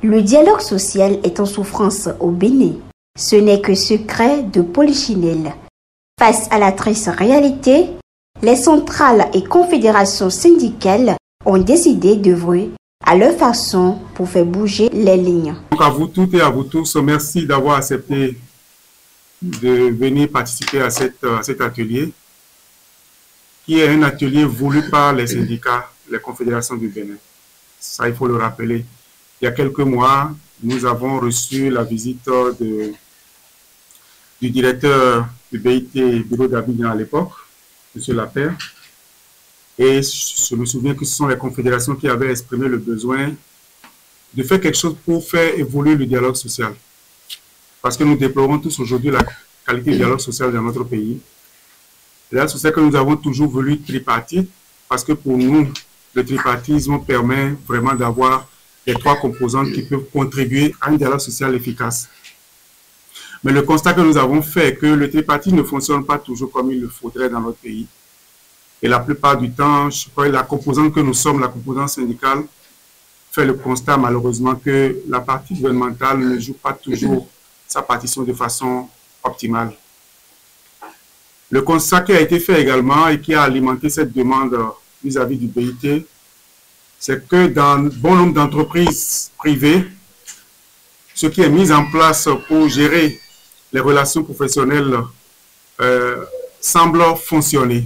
Le dialogue social est en souffrance au Bénin. Ce n'est que secret de Polichinelle. Face à la triste réalité, les centrales et confédérations syndicales ont décidé d'œuvrer à leur façon pour faire bouger les lignes. Donc à vous toutes et à vous tous, merci d'avoir accepté de venir participer à cet atelier, qui est un atelier voulu par les syndicats, les confédérations du Bénin. Ça, il faut le rappeler. Il y a quelques mois, nous avons reçu la visite du directeur du BIT Bureau d'Abidjan à l'époque, M. Lapère. Et je me souviens que ce sont les confédérations qui avaient exprimé le besoin de faire quelque chose pour faire évoluer le dialogue social. Parce que nous déplorons tous aujourd'hui la qualité du dialogue social dans notre pays. Le dialogue social que nous avons toujours voulu tripartite, parce que pour nous, le tripartisme permet vraiment d'avoir les trois composantes qui peuvent contribuer à un dialogue social efficace. Mais le constat que nous avons fait est que le tripartisme ne fonctionne pas toujours comme il le faudrait dans notre pays. Et la plupart du temps, je crois que la composante que nous sommes, la composante syndicale, fait le constat malheureusement que la partie gouvernementale ne joue pas toujours sa partition de façon optimale. Le constat qui a été fait également et qui a alimenté cette demande vis-à-vis du BIT, c'est que dans bon nombre d'entreprises privées, ce qui est mis en place pour gérer les relations professionnelles semble fonctionner.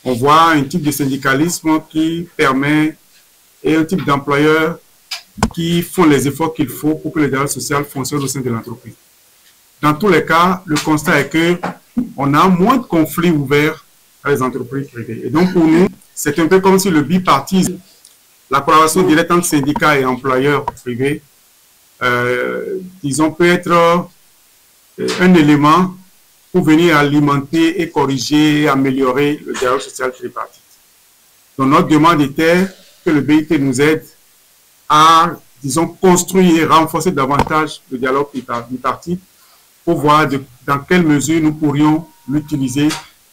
On voit un type de syndicalisme qui permet et un type d'employeurs qui font les efforts qu'il faut pour que le dialogue social fonctionne au sein de l'entreprise. Dans tous les cas, le constat est qu'on a moins de conflits ouverts à les entreprises privées. Et donc pour nous, c'est un peu comme si le bipartisme, la collaboration directe entre syndicats et employeurs privés, disons, peut être un élément pour venir alimenter et corriger et améliorer le dialogue social tripartite. Donc notre demande était que le BIT nous aide à, disons, construire et renforcer davantage le dialogue bipartite pour voir dans quelle mesure nous pourrions l'utiliser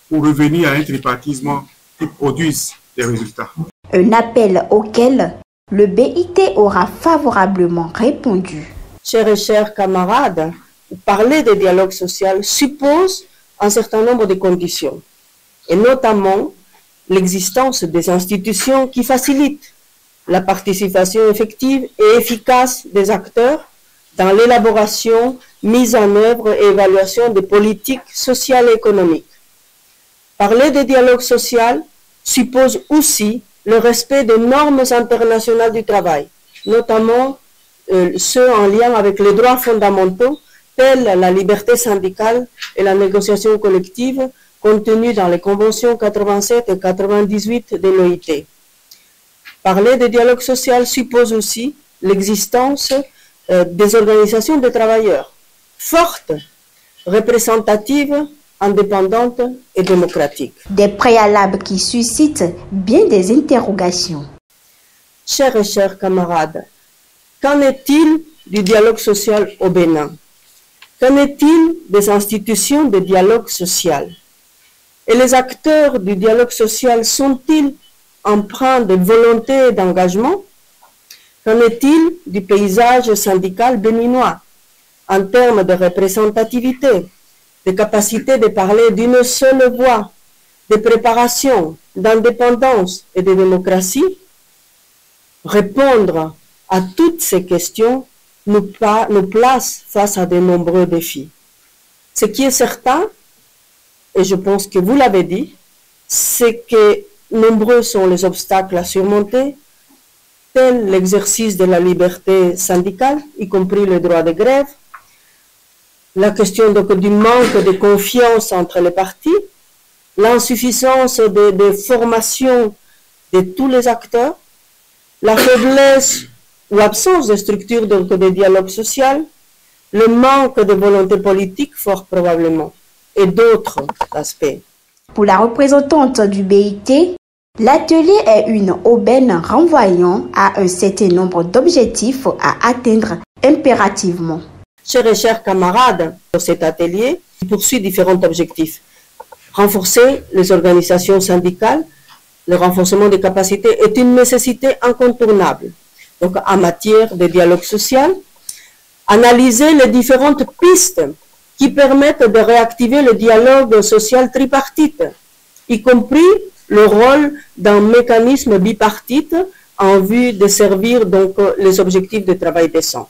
pour revenir à un tripartisme qui produise des résultats. Un appel auquel le BIT aura favorablement répondu. Chers et chers camarades, parler de dialogue social suppose un certain nombre de conditions, et notamment l'existence des institutions qui facilitent la participation effective et efficace des acteurs dans l'élaboration, mise en œuvre et évaluation des politiques sociales et économiques. Parler de dialogue social suppose aussi le respect des normes internationales du travail, notamment ceux en lien avec les droits fondamentaux tels la liberté syndicale et la négociation collective contenues dans les conventions 87 et 98 de l'OIT. Parler de dialogue social suppose aussi l'existence des organisations de travailleurs fortes, représentatives, indépendantes et démocratiques. Des préalables qui suscitent bien des interrogations. Chers et chers camarades, qu'en est-il du dialogue social au Bénin? Qu'en est-il des institutions de dialogue social? Et les acteurs du dialogue social sont-ils empreints de volonté et d'engagement? Qu'en est-il du paysage syndical béninois en termes de représentativité, de capacité de parler d'une seule voix, de préparation, d'indépendance et de démocratie? Répondre à toutes ces questions nous place face à de nombreux défis. Ce qui est certain, et je pense que vous l'avez dit, c'est que nombreux sont les obstacles à surmonter, tels l'exercice de la liberté syndicale, y compris le droit de grève, la question du manque de confiance entre les partis, l'insuffisance de formation de tous les acteurs, la faiblesse ou absence de structure de dialogue social, le manque de volonté politique fort probablement, et d'autres aspects. Pour la représentante du BIT, l'atelier est une aubaine renvoyant à un certain nombre d'objectifs à atteindre impérativement. Chers et chers camarades, cet atelier poursuit différents objectifs. Renforcer les organisations syndicales, le renforcement des capacités est une nécessité incontournable. donc en matière de dialogue social, analyser les différentes pistes qui permettent de réactiver le dialogue social tripartite, y compris le rôle d'un mécanisme bipartite en vue de servir donc les objectifs de travail décent.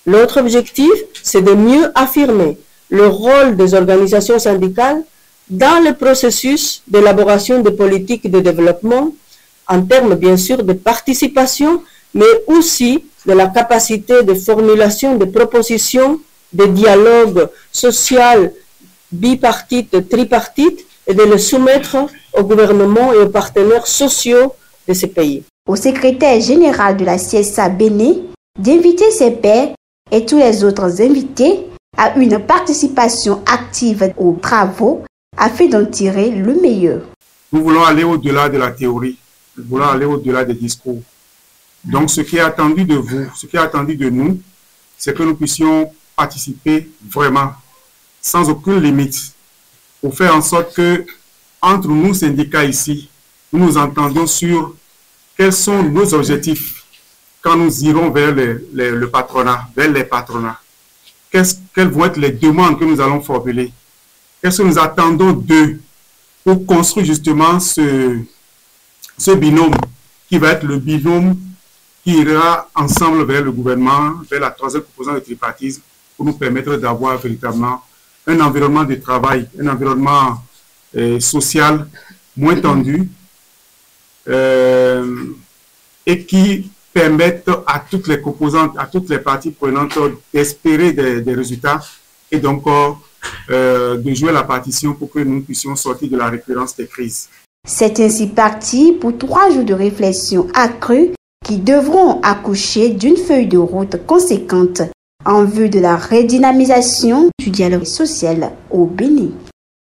L'autre objectif, c'est de mieux affirmer le rôle des organisations syndicales dans le processus d'élaboration des politiques de développement, en termes bien sûr de participation, mais aussi de la capacité de formulation de propositions de dialogue social bipartite, tripartite, et de le soumettre au gouvernement et aux partenaires sociaux de ces pays. Au secrétaire général de la CSA Bénin d'inviter ses pairs et tous les autres invités à une participation active aux travaux afin d'en tirer le meilleur. Nous voulons aller au-delà de la théorie, nous voulons aller au-delà des discours. Donc ce qui est attendu de vous, ce qui est attendu de nous, c'est que nous puissions participer vraiment, sans aucune limite, pour faire en sorte que, entre nous syndicats ici, nous nous entendions sur quels sont nos objectifs quand nous irons vers le patronat, vers les patronats. Quelles vont être les demandes que nous allons formuler? Qu'est-ce que nous attendons d'eux pour construire justement ce binôme qui va être le binôme qui ira ensemble vers le gouvernement, vers la troisième composante de tripartisme, pour nous permettre d'avoir véritablement un environnement de travail, un environnement social moins tendu et qui permettent à toutes les composantes, à toutes les parties prenantes d'espérer des résultats et donc de jouer la partition pour que nous puissions sortir de la récurrence des crises. C'est ainsi parti pour 3 jours de réflexion accrue qui devront accoucher d'une feuille de route conséquente en vue de la redynamisation du dialogue social au Bénin.